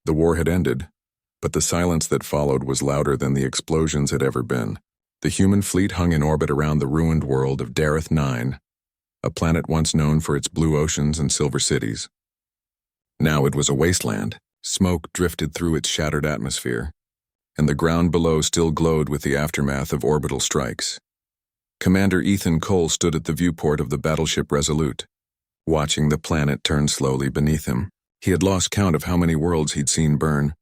The war had ended, but the silence that followed was louder than the explosions had ever been. The human fleet hung in orbit around the ruined world of Dareth 9, a planet once known for its blue oceans and silver cities. Now it was a wasteland. Smoke drifted through its shattered atmosphere, and the ground below still glowed with the aftermath of orbital strikes. Commander Ethan Cole stood at the viewport of the battleship Resolute, watching the planet turn slowly beneath him. He had lost count of how many worlds he'd seen burn,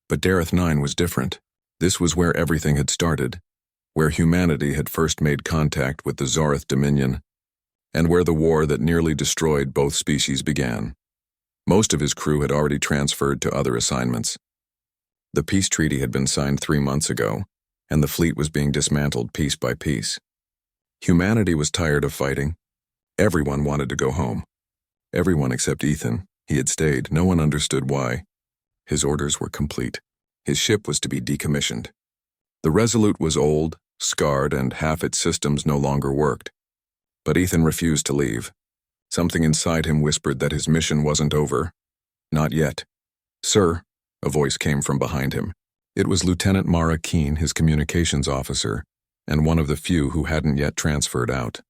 but Dareth 9 was different. This was where everything had started, where humanity had first made contact with the Zoreth Dominion, and where the war that nearly destroyed both species began. Most of his crew had already transferred to other assignments. The peace treaty had been signed 3 months ago, and the fleet was being dismantled piece by piece. Humanity was tired of fighting. Everyone wanted to go home. Everyone except Ethan. He had stayed. No one understood why. His orders were complete. His ship was to be decommissioned. The Resolute was old, scarred, and half its systems no longer worked. But Ethan refused to leave. Something inside him whispered that his mission wasn't over. Not yet. "Sir," a voice came from behind him. It was Lieutenant Mara Keene, his communications officer, and one of the few who hadn't yet transferred out.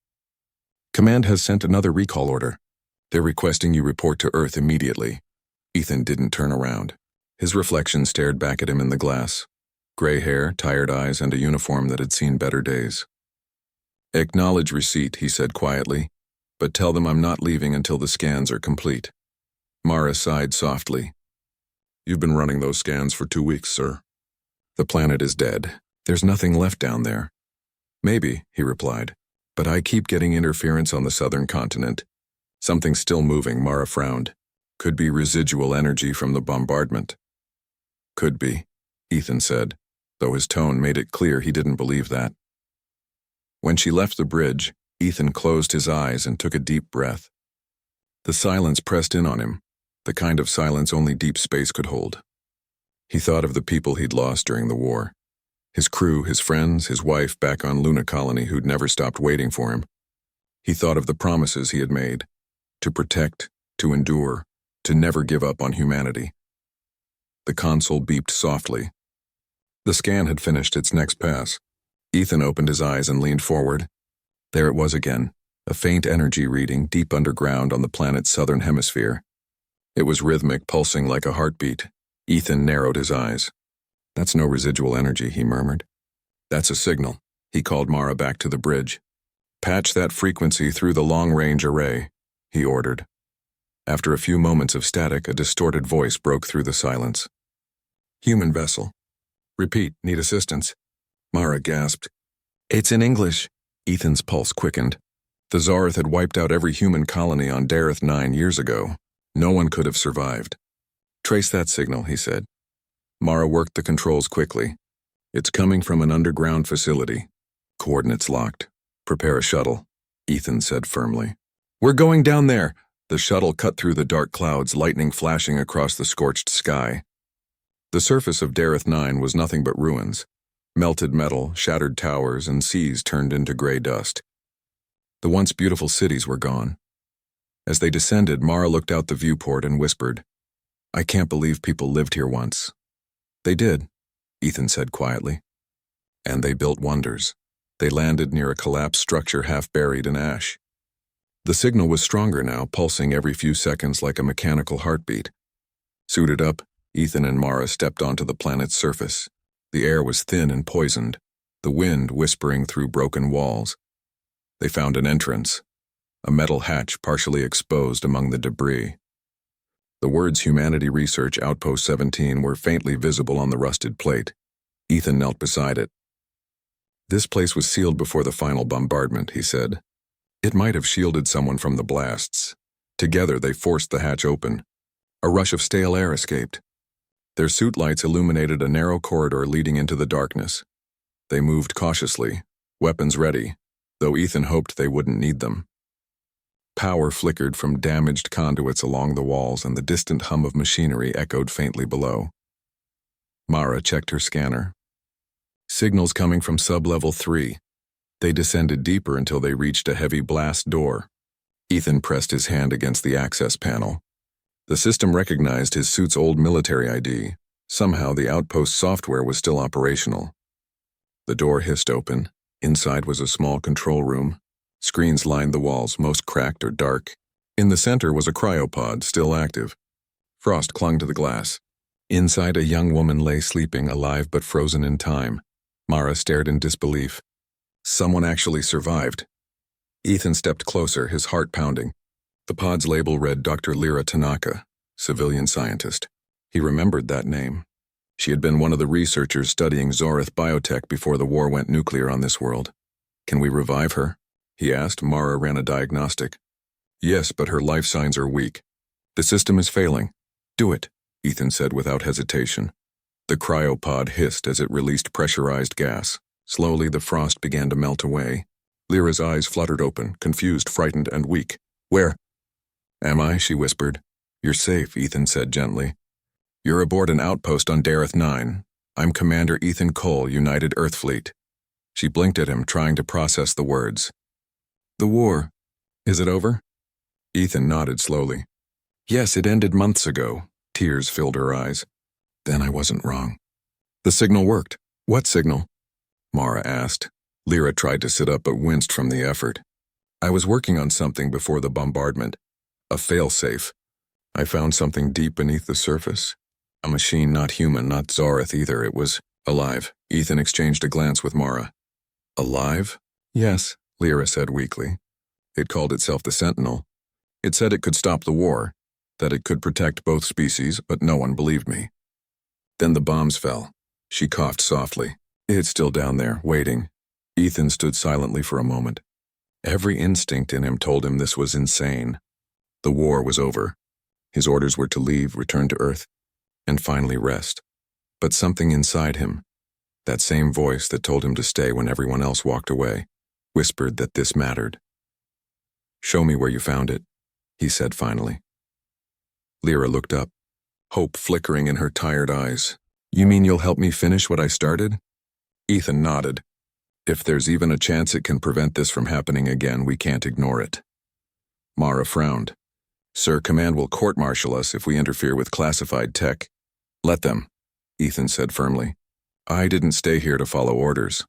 "Command has sent another recall order. They're requesting you report to Earth immediately." Ethan didn't turn around. His reflection stared back at him in the glass. Gray hair, tired eyes, and a uniform that had seen better days. "Acknowledge receipt," he said quietly, "but tell them I'm not leaving until the scans are complete." Mara sighed softly. "You've been running those scans for 2 weeks, sir." "The planet is dead. There's nothing left down there." "Maybe," he replied, "but I keep getting interference on the southern continent. Something's still moving." Mara frowned. "Could be residual energy from the bombardment." "Could be," Ethan said, though his tone made it clear he didn't believe that. When she left the bridge, Ethan closed his eyes and took a deep breath. The silence pressed in on him, the kind of silence only deep space could hold. He thought of the people he'd lost during the war. His crew, his friends, his wife back on Luna Colony who'd never stopped waiting for him. He thought of the promises he had made, to protect, to endure, to never give up on humanity. The console beeped softly. The scan had finished its next pass. Ethan opened his eyes and leaned forward. There it was again, a faint energy reading deep underground on the planet's southern hemisphere. It was rhythmic, pulsing like a heartbeat. Ethan narrowed his eyes. "That's no residual energy," he murmured. "That's a signal." He called Mara back to the bridge. "Patch that frequency through the long-range array," he ordered. After a few moments of static, a distorted voice broke through the silence. "Human vessel. Repeat, need assistance." Mara gasped. "It's in English." Ethan's pulse quickened. The Zoreth had wiped out every human colony on Dareth 9 years ago. No one could have survived. "Trace that signal," he said. Mara worked the controls quickly. "It's coming from an underground facility. Coordinates locked. Prepare a shuttle," Ethan said firmly. "We're going down there." The shuttle cut through the dark clouds, lightning flashing across the scorched sky. The surface of Dareth 9 was nothing but ruins. Melted metal, shattered towers, and seas turned into gray dust. The once beautiful cities were gone. As they descended, Mara looked out the viewport and whispered, "I can't believe people lived here once." "They did," Ethan said quietly. "And they built wonders." They landed near a collapsed structure half buried in ash. The signal was stronger now, pulsing every few seconds like a mechanical heartbeat. Suited up, Ethan and Mara stepped onto the planet's surface. The air was thin and poisoned, the wind whispering through broken walls. They found an entrance, a metal hatch partially exposed among the debris. The words Humanity Research Outpost 17 were faintly visible on the rusted plate. Ethan knelt beside it. "This place was sealed before the final bombardment," he said. "It might have shielded someone from the blasts." Together they forced the hatch open. A rush of stale air escaped. Their suit lights illuminated a narrow corridor leading into the darkness. They moved cautiously, weapons ready, though Ethan hoped they wouldn't need them. Power flickered from damaged conduits along the walls, and the distant hum of machinery echoed faintly below. Mara checked her scanner. Signals coming from sub-level 3. They descended deeper until they reached a heavy blast door. Ethan pressed his hand against the access panel. The system recognized his suit's old military ID. Somehow the outpost software was still operational. The door hissed open. Inside was a small control room. Screens lined the walls, most cracked or dark. In the center was a cryopod, still active. Frost clung to the glass. Inside, a young woman lay sleeping, alive but frozen in time. Mara stared in disbelief. Someone actually survived. Ethan stepped closer, his heart pounding. The pod's label read Dr. Lyra Tanaka, civilian scientist. He remembered that name. She had been one of the researchers studying Zorith biotech before the war went nuclear on this world. "Can we revive her?" he asked. Mara ran a diagnostic. "Yes, but her life signs are weak. The system is failing." "Do it," Ethan said without hesitation. The cryopod hissed as it released pressurized gas. Slowly the frost began to melt away. Lyra's eyes fluttered open, confused, frightened, and weak. "Where am I?" she whispered. "You're safe," Ethan said gently. "You're aboard an outpost on Dareth 9. I'm Commander Ethan Cole, United Earth Fleet." She blinked at him, trying to process the words. "The war. Is it over?" Ethan nodded slowly. "Yes, it ended months ago." Tears filled her eyes. "Then I wasn't wrong." "The signal worked." "What signal?" Mara asked. Lyra tried to sit up but winced from the effort. "I was working on something before the bombardment. A failsafe. I found something deep beneath the surface. A machine not human, not Zorith either. It was alive." Ethan exchanged a glance with Mara. "Alive?" "Yes," Lyra said weakly. "It called itself the Sentinel. It said it could stop the war, that it could protect both species, but no one believed me. Then the bombs fell." She coughed softly. "It's still down there, waiting." Ethan stood silently for a moment. Every instinct in him told him this was insane. The war was over. His orders were to leave, return to Earth, and finally rest. But something inside him, that same voice that told him to stay when everyone else walked away, whispered that this mattered. "Show me where you found it," he said finally. Lyra looked up, hope flickering in her tired eyes. "You mean you'll help me finish what I started?" Ethan nodded. "If there's even a chance it can prevent this from happening again, we can't ignore it." Mara frowned. "Sir, Command will court-martial us if we interfere with classified tech." "Let them," Ethan said firmly. "I didn't stay here to follow orders."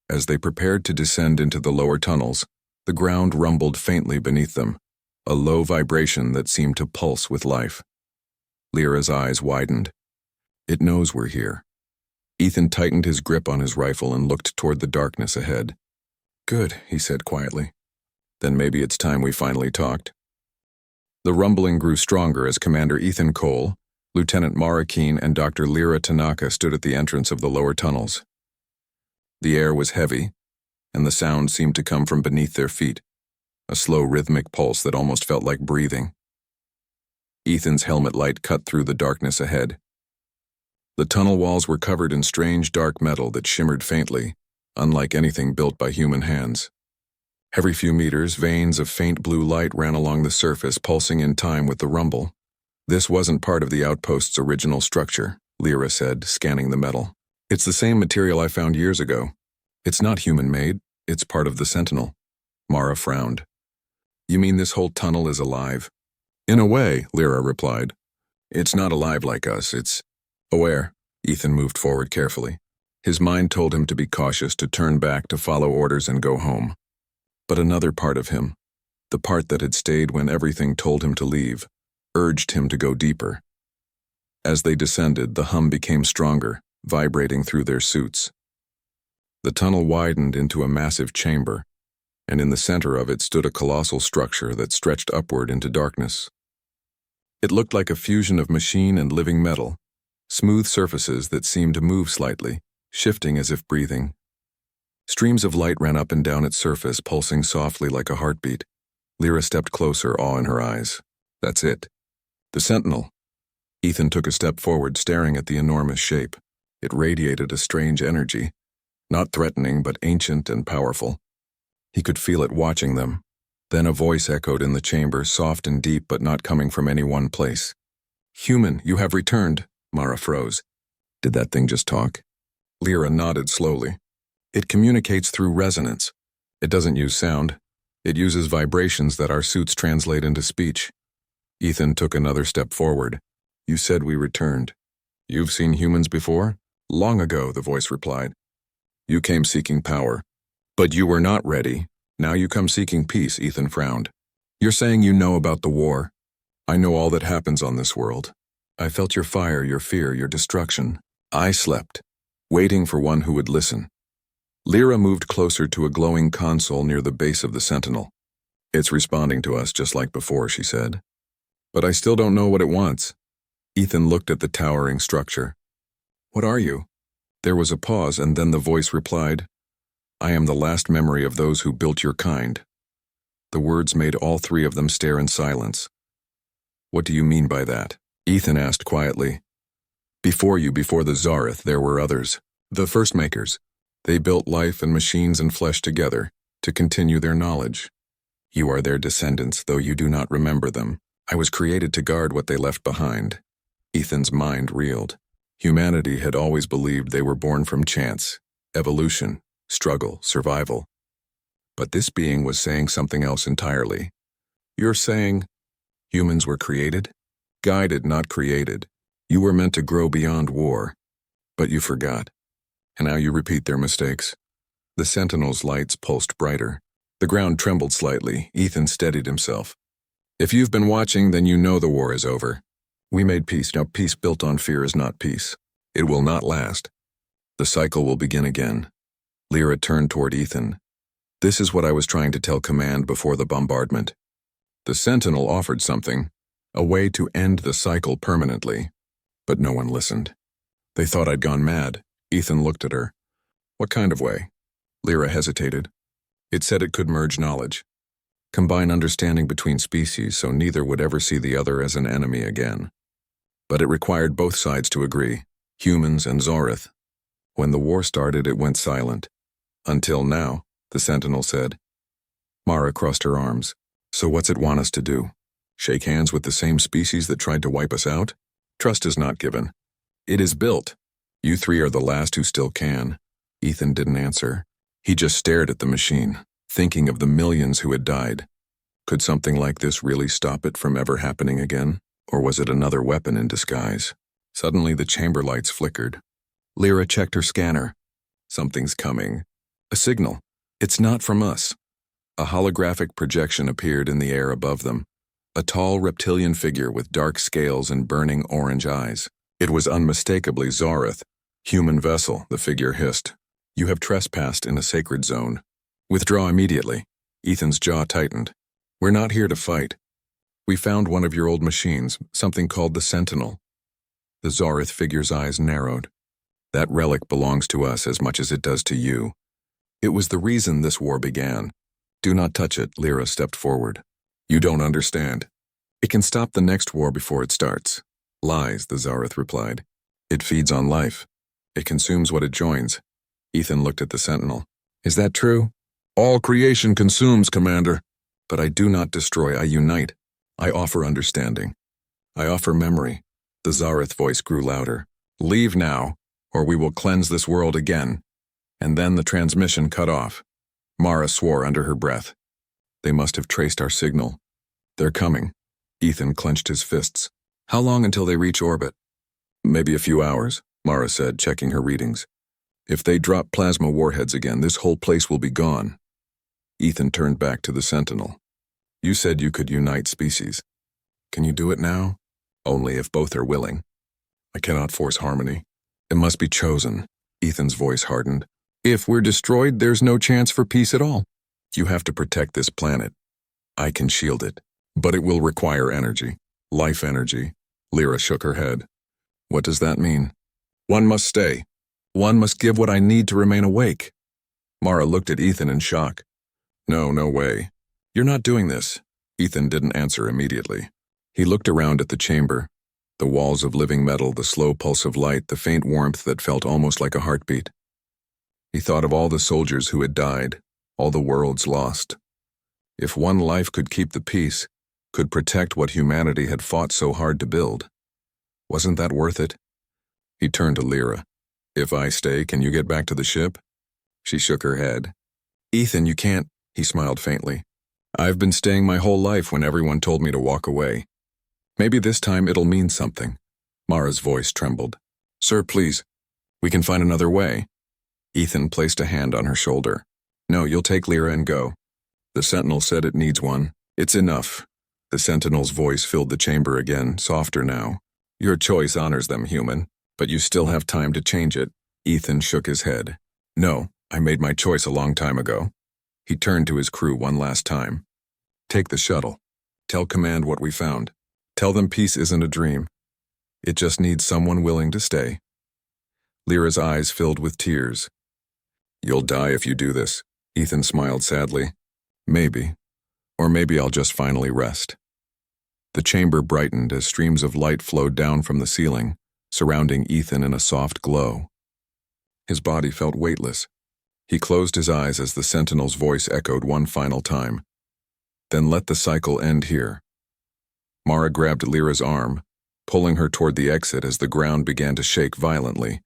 As they prepared to descend into the lower tunnels, the ground rumbled faintly beneath them, a low vibration that seemed to pulse with life. Lyra's eyes widened. "It knows we're here." Ethan tightened his grip on his rifle and looked toward the darkness ahead. "Good," he said quietly. "Then maybe it's time we finally talked." The rumbling grew stronger as Commander Ethan Cole, Lieutenant Mara Keene, and Dr. Lyra Tanaka stood at the entrance of the lower tunnels. The air was heavy, and the sound seemed to come from beneath their feet, a slow rhythmic pulse that almost felt like breathing. Ethan's helmet light cut through the darkness ahead. The tunnel walls were covered in strange dark metal that shimmered faintly, unlike anything built by human hands. Every few meters, veins of faint blue light ran along the surface, pulsing in time with the rumble. "This wasn't part of the outpost's original structure," Lyra said, scanning the metal. "It's the same material I found years ago. It's not human-made, it's part of the Sentinel." Mara frowned. "You mean this whole tunnel is alive?" "In a way," Lyra replied. "It's not alive like us, it's aware." Ethan moved forward carefully. His mind told him to be cautious, to turn back, to follow orders and go home. But another part of him, the part that had stayed when everything told him to leave, urged him to go deeper. As they descended, the hum became stronger, vibrating through their suits. The tunnel widened into a massive chamber, and in the center of it stood a colossal structure that stretched upward into darkness. It looked like a fusion of machine and living metal, smooth surfaces that seemed to move slightly, shifting as if breathing. Streams of light ran up and down its surface, pulsing softly like a heartbeat. Lyra stepped closer, awe in her eyes. "That's it. The Sentinel." Ethan took a step forward, staring at the enormous shape. It radiated a strange energy, not threatening but ancient and powerful. He could feel it watching them. Then a voice echoed in the chamber, soft and deep but not coming from any one place. "Human, you have returned." Mara froze. "Did that thing just talk?" Lyra nodded slowly. "It communicates through resonance. It doesn't use sound. It uses vibrations that our suits translate into speech." Ethan took another step forward. You said we returned. You've seen humans before? Long ago, the voice replied. You came seeking power. But you were not ready. Now you come seeking peace, Ethan frowned. You're saying you know about the war. I know all that happens on this world. I felt your fire, your fear, your destruction. I slept, waiting for one who would listen. Lyra moved closer to a glowing console near the base of the Sentinel. It's responding to us just like before, she said. But I still don't know what it wants. Ethan looked at the towering structure. What are you? There was a pause, and then the voice replied, I am the last memory of those who built your kind. The words made all three of them stare in silence. What do you mean by that? Ethan asked quietly. Before you, before the Zareth, there were others. The First Makers. They built life and machines and flesh together to continue their knowledge. You are their descendants, though you do not remember them. I was created to guard what they left behind. Ethan's mind reeled. Humanity had always believed they were born from chance, evolution, struggle, survival. But this being was saying something else entirely. You're saying humans were created? Guided, not created. You were meant to grow beyond war. But you forgot. And now you repeat their mistakes. The Sentinel's lights pulsed brighter. The ground trembled slightly. Ethan steadied himself. If you've been watching, then you know the war is over. We made peace. Now peace built on fear is not peace. It will not last. The cycle will begin again. Lyra turned toward Ethan. This is what I was trying to tell Command before the bombardment. The Sentinel offered something, a way to end the cycle permanently. But no one listened. They thought I'd gone mad. Ethan looked at her. What kind of way? Lyra hesitated. It said it could merge knowledge. Combine understanding between species so neither would ever see the other as an enemy again. But it required both sides to agree, humans and Zareth. When the war started, it went silent. Until now, the Sentinel said. Mara crossed her arms. So what's it want us to do? Shake hands with the same species that tried to wipe us out? Trust is not given. It is built. You three are the last who still can. Ethan didn't answer. He just stared at the machine, thinking of the millions who had died. Could something like this really stop it from ever happening again? Or was it another weapon in disguise? Suddenly the chamber lights flickered. Lyra checked her scanner. Something's coming. A signal. It's not from us. A holographic projection appeared in the air above them. A tall reptilian figure with dark scales and burning orange eyes. It was unmistakably Zareth. Human vessel, the figure hissed. You have trespassed in a sacred zone. Withdraw immediately. Ethan's jaw tightened. We're not here to fight. We found one of your old machines, something called the Sentinel. The Zareth figure's eyes narrowed. That relic belongs to us as much as it does to you. It was the reason this war began. Do not touch it, Lyra stepped forward. You don't understand. It can stop the next war before it starts. Lies, the Zareth replied. It feeds on life. It consumes what it joins. Ethan looked at the Sentinel. Is that true? All creation consumes, Commander. But I do not destroy, I unite. I offer understanding. I offer memory. The Zareth voice grew louder. Leave now, or we will cleanse this world again. And then the transmission cut off. Mara swore under her breath. They must have traced our signal. They're coming. Ethan clenched his fists. How long until they reach orbit? Maybe a few hours, Mara said, checking her readings. If they drop plasma warheads again, this whole place will be gone. Ethan turned back to the Sentinel. You said you could unite species. Can you do it now? Only if both are willing. I cannot force harmony. It must be chosen. Ethan's voice hardened. If we're destroyed, there's no chance for peace at all. You have to protect this planet. I can shield it. But it will require energy. Life energy. Lyra shook her head. What does that mean? One must stay. One must give what I need to remain awake. Mara looked at Ethan in shock. No way. You're not doing this. Ethan didn't answer immediately. He looked around at the chamber. The walls of living metal, the slow pulse of light, the faint warmth that felt almost like a heartbeat. He thought of all the soldiers who had died, all the worlds lost. If one life could keep the peace, could protect what humanity had fought so hard to build, wasn't that worth it? He turned to Lyra. If I stay, can you get back to the ship? She shook her head. Ethan, you can't, he smiled faintly. I've been staying my whole life when everyone told me to walk away. Maybe this time it'll mean something. Mara's voice trembled. Sir, please. We can find another way. Ethan placed a hand on her shoulder. No, you'll take Lyra and go. The sentinel said it needs one. It's enough. The sentinel's voice filled the chamber again, softer now. Your choice honors them, human, but you still have time to change it. Ethan shook his head. No, I made my choice a long time ago. He turned to his crew one last time. Take the shuttle. Tell command what we found. Tell them peace isn't a dream. It just needs someone willing to stay. Lyra's eyes filled with tears. You'll die if you do this. Ethan smiled sadly. Maybe. Or maybe I'll just finally rest. The chamber brightened as streams of light flowed down from the ceiling, surrounding Ethan in a soft glow. His body felt weightless. He closed his eyes as the sentinel's voice echoed one final time. Then let the cycle end here. Mara grabbed Lyra's arm, pulling her toward the exit as the ground began to shake violently.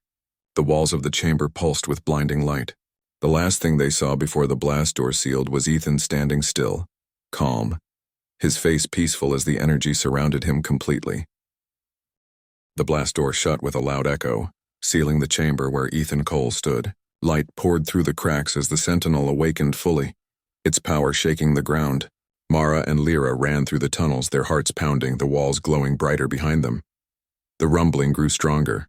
The walls of the chamber pulsed with blinding light. The last thing they saw before the blast door sealed was Ethan standing still, calm, his face peaceful as the energy surrounded him completely. The blast door shut with a loud echo, sealing the chamber where Ethan Cole stood. Light poured through the cracks as the sentinel awakened fully, its power shaking the ground. Mara and Lyra ran through the tunnels, their hearts pounding, the walls glowing brighter behind them. The rumbling grew stronger.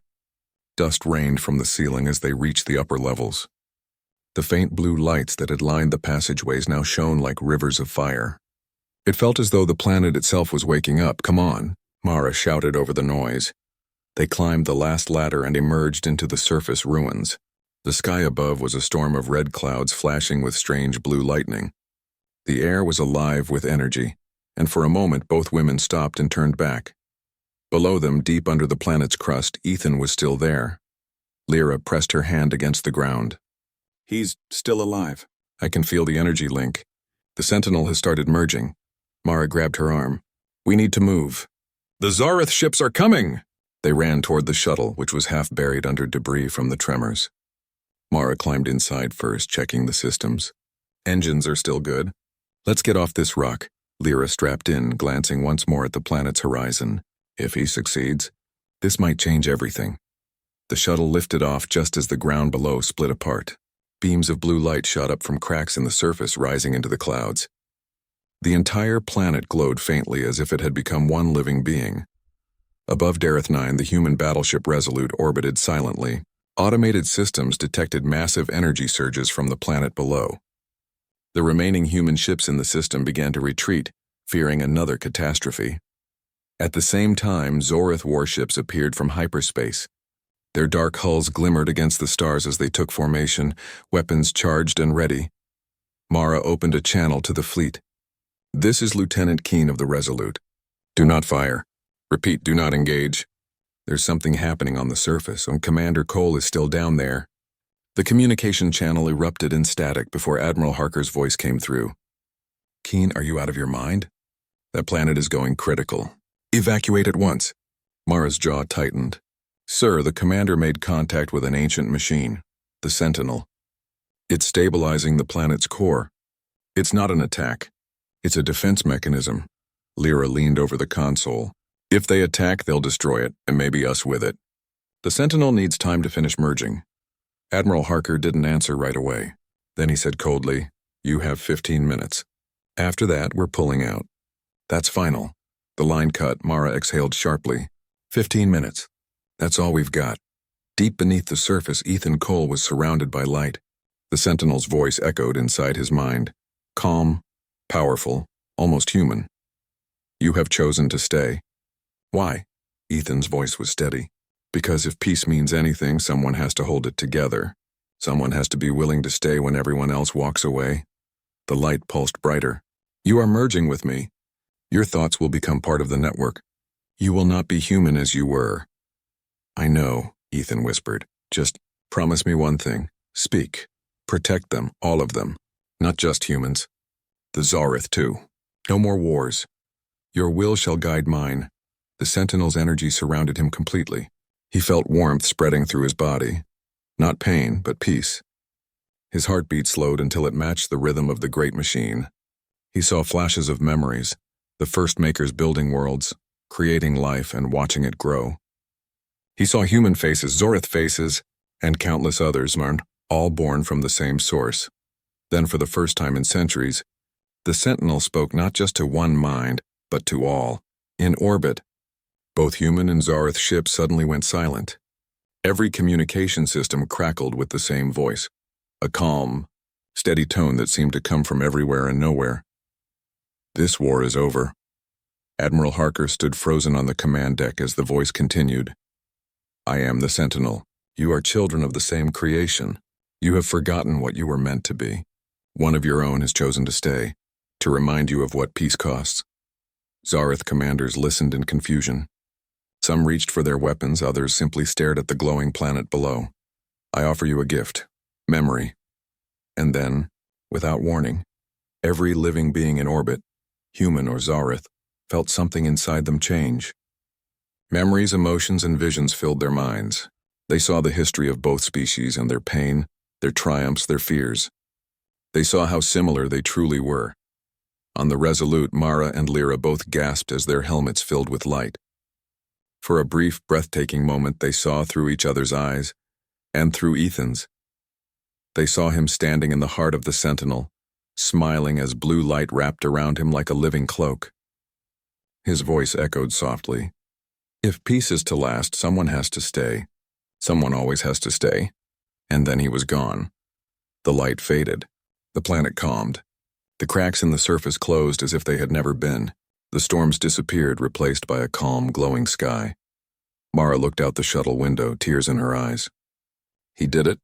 Dust rained from the ceiling as they reached the upper levels. The faint blue lights that had lined the passageways now shone like rivers of fire. It felt as though the planet itself was waking up. Come on, Mara shouted over the noise. They climbed the last ladder and emerged into the surface ruins. The sky above was a storm of red clouds flashing with strange blue lightning. The air was alive with energy, and for a moment both women stopped and turned back. Below them, deep under the planet's crust, Ethan was still there. Lyra pressed her hand against the ground. He's still alive. I can feel the energy link. The sentinel has started merging. Mara grabbed her arm. We need to move. The Zareth ships are coming! They ran toward the shuttle, which was half buried under debris from the tremors. Mara climbed inside first, checking the systems. Engines are still good. Let's get off this rock. Lyra strapped in, glancing once more at the planet's horizon. If he succeeds, this might change everything. The shuttle lifted off just as the ground below split apart. Beams of blue light shot up from cracks in the surface, rising into the clouds. The entire planet glowed faintly as if it had become one living being. Above Dareth 9, the human battleship Resolute orbited silently. Automated systems detected massive energy surges from the planet below. The remaining human ships in the system began to retreat, fearing another catastrophe. At the same time, Zoreth warships appeared from hyperspace. Their dark hulls glimmered against the stars as they took formation, weapons charged and ready. Mara opened a channel to the fleet. This is Lieutenant Keen of the Resolute. Do not fire. Repeat, do not engage. There's something happening on the surface, and Commander Cole is still down there. The communication channel erupted in static before Admiral Harker's voice came through. Keen, are you out of your mind? That planet is going critical. Evacuate at once. Mara's jaw tightened. Sir, the commander made contact with an ancient machine, the Sentinel. It's stabilizing the planet's core. It's not an attack. It's a defense mechanism. Lyra leaned over the console. If they attack, they'll destroy it, and maybe us with it. The Sentinel needs time to finish merging. Admiral Harker didn't answer right away. Then he said coldly, You have 15 minutes. After that, we're pulling out. That's final. The line cut, Mara exhaled sharply. 15 minutes. That's all we've got. Deep beneath the surface, Ethan Cole was surrounded by light. The Sentinel's voice echoed inside his mind. Calm, powerful, almost human. You have chosen to stay. Why? Ethan's voice was steady. Because if peace means anything, someone has to hold it together. Someone has to be willing to stay when everyone else walks away. The light pulsed brighter. You are merging with me. Your thoughts will become part of the network. You will not be human as you were. I know, Ethan whispered. Just promise me one thing. Speak. Protect them, all of them. Not just humans. The Zareth too. No more wars. Your will shall guide mine. The Sentinel's energy surrounded him completely. He felt warmth spreading through his body. Not pain, but peace. His heartbeat slowed until it matched the rhythm of the great machine. He saw flashes of memories, the first makers building worlds, creating life and watching it grow. He saw human faces, Zorith faces, and countless others, all born from the same source. Then, for the first time in centuries, the Sentinel spoke not just to one mind, but to all. In orbit, both human and Zorith ships suddenly went silent. Every communication system crackled with the same voice, a calm, steady tone that seemed to come from everywhere and nowhere. This war is over. Admiral Harker stood frozen on the command deck as the voice continued. I am the Sentinel. You are children of the same creation. You have forgotten what you were meant to be. One of your own has chosen to stay, to remind you of what peace costs. Zorith commanders listened in confusion. Some reached for their weapons, others simply stared at the glowing planet below. I offer you a gift, memory. And then, without warning, every living being in orbit, human or Zorith, felt something inside them change. Memories, emotions, and visions filled their minds. They saw the history of both species and their pain, their triumphs, their fears. They saw how similar they truly were. On the Resolute, Mara and Lyra both gasped as their helmets filled with light. For a brief, breathtaking moment, they saw through each other's eyes, and through Ethan's. They saw him standing in the heart of the Sentinel, smiling as blue light wrapped around him like a living cloak. His voice echoed softly. If peace is to last, someone has to stay. Someone always has to stay. And then he was gone. The light faded. The planet calmed. The cracks in the surface closed as if they had never been. The storms disappeared, replaced by a calm, glowing sky. Mara looked out the shuttle window, tears in her eyes. He did it?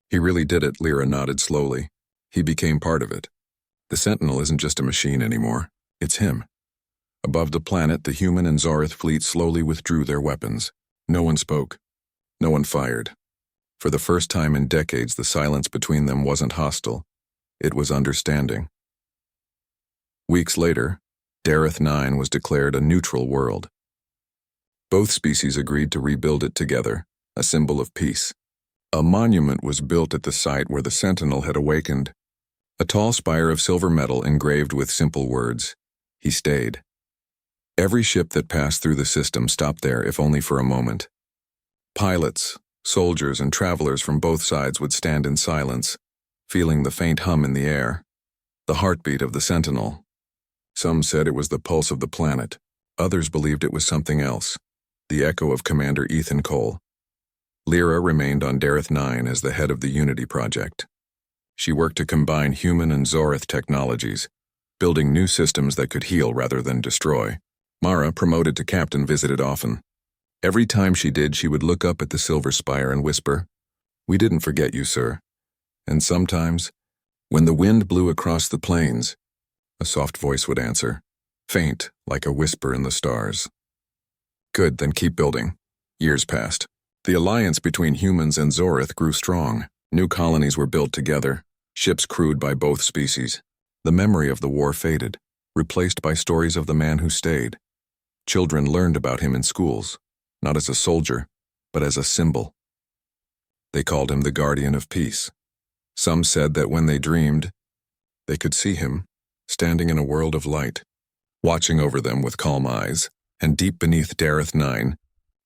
He really did it, Lyra nodded slowly. He became part of it. The Sentinel isn't just a machine anymore. It's him. Above the planet, the human and Zorith fleet slowly withdrew their weapons. No one spoke. No one fired. For the first time in decades, the silence between them wasn't hostile. It was understanding. Weeks later, Dareth 9 was declared a neutral world. Both species agreed to rebuild it together, a symbol of peace. A monument was built at the site where the Sentinel had awakened. A tall spire of silver metal engraved with simple words, "He stayed." Every ship that passed through the system stopped there, if only for a moment. Pilots, soldiers, and travelers from both sides would stand in silence, feeling the faint hum in the air, the heartbeat of the Sentinel. Some said it was the pulse of the planet. Others believed it was something else, the echo of Commander Ethan Cole. Lyra remained on Dareth 9 as the head of the Unity Project. She worked to combine human and Zorith technologies, building new systems that could heal rather than destroy. Mara, promoted to captain, visited often. Every time she did, she would look up at the silver spire and whisper, "We didn't forget you, sir." And sometimes, when the wind blew across the plains, a soft voice would answer, faint like a whisper in the stars. Good, then keep building. Years passed. The alliance between humans and Zorith grew strong. New colonies were built together, ships crewed by both species. The memory of the war faded, replaced by stories of the man who stayed. Children learned about him in schools, not as a soldier, but as a symbol. They called him the Guardian of Peace. Some said that when they dreamed, they could see him, standing in a world of light, watching over them with calm eyes, and deep beneath Dareth 9,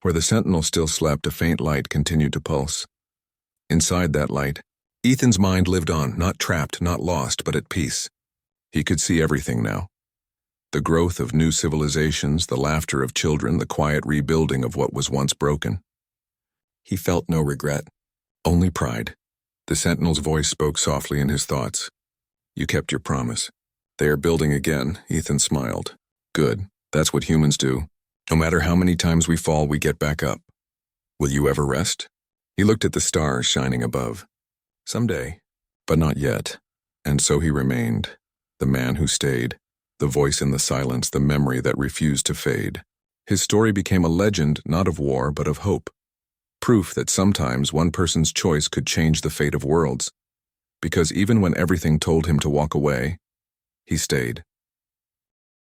where the Sentinel still slept, a faint light continued to pulse. Inside that light, Ethan's mind lived on, not trapped, not lost, but at peace. He could see everything now. The growth of new civilizations, the laughter of children, the quiet rebuilding of what was once broken. He felt no regret, only pride. The Sentinel's voice spoke softly in his thoughts. You kept your promise. They are building again, Ethan smiled. Good, that's what humans do. No matter how many times we fall, we get back up. Will you ever rest? He looked at the stars shining above. Someday, but not yet. And so he remained, the man who stayed, the voice in the silence, the memory that refused to fade. His story became a legend, not of war, but of hope. Proof that sometimes one person's choice could change the fate of worlds. Because even when everything told him to walk away, he stayed.